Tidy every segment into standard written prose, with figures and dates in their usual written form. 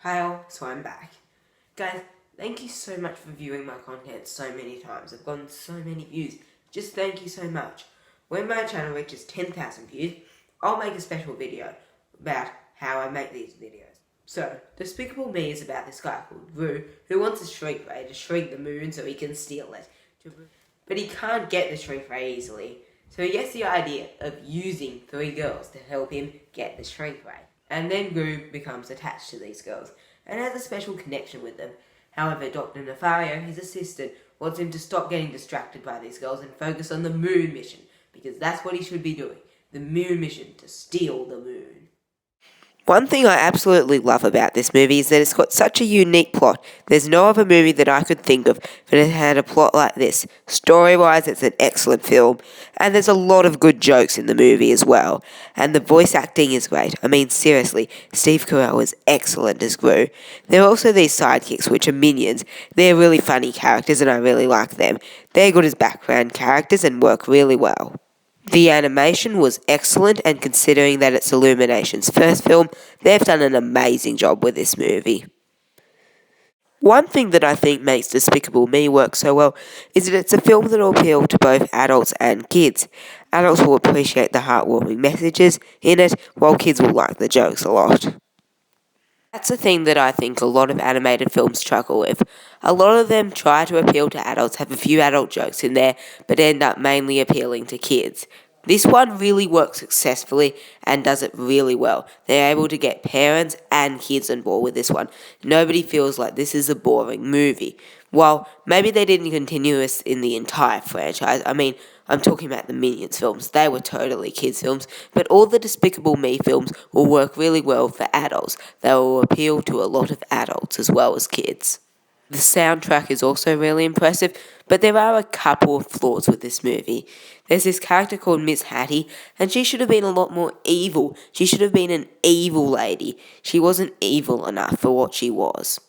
Carrell, so I'm back. Guys, thank you so much for viewing my content so many times. I've gotten so many views. Just thank you so much. When my channel reaches 10,000 views, I'll make a special video about how I make these videos. So, Despicable Me is about this guy called Renaud who wants a shrink ray to shrink the moon so he can steal it. But he can't get the shrink ray easily. So he gets the idea of using 3 girls to help him get the shrink ray. And then Renaud becomes attached to these girls and has a special connection with them. However, Dr. Nefario, his assistant, wants him to stop getting distracted by these girls and focus on the moon mission, because that's what he should be doing. The moon mission, to steal the moon. One thing I absolutely love about this movie is that it's got such a unique plot. There's no other movie that I could think of that it had a plot like this. Story-wise, it's an excellent film, and there's a lot of good jokes in the movie as well. And the voice acting is great. I mean, seriously, Steve Carrell is excellent as Gru. There are also these sidekicks, which are minions. They're really funny characters, and I really like them. They're good as background characters and work really well. The animation was excellent, and considering that it's Illumination's first film, they've done an amazing job with this movie. One thing that I think makes Despicable Me work so well is that it's a film that will appeal to both adults and kids. Adults will appreciate the heartwarming messages in it, while kids will like the jokes a lot. That's a thing that I think a lot of animated films struggle with. A lot of them try to appeal to adults, have a few adult jokes in there, but end up mainly appealing to kids. This one really works successfully and does it really well. They're able to get parents and kids on board with this one. Nobody feels like this is a boring movie. While maybe they didn't continue this in the entire franchise. I mean, I'm talking about the Minions films. They were totally kids films, but all the Despicable Me films will work really well for adults. They will appeal to a lot of adults as well as kids. The soundtrack is also really impressive, but there are a couple of flaws with this movie. There's this character called Miss Hattie, and she should have been a lot more evil. She should have been an evil lady. She wasn't evil enough for what she was.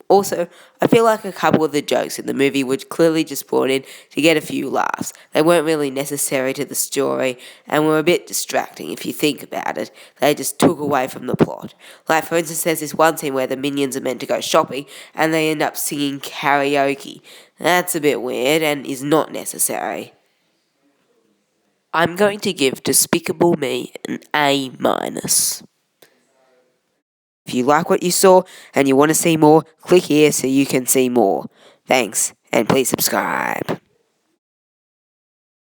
Also, I feel like a couple of the jokes in the movie were clearly just brought in to get a few laughs. They weren't really necessary to the story and were a bit distracting if you think about it. They just took away from the plot. Like, for instance, there's this one scene where the minions are meant to go shopping and they end up singing karaoke. That's a bit weird and is not necessary. I'm going to give Despicable Me an A-. If you like what you saw and you want to see more, click here so you can see more. Thanks, and please subscribe.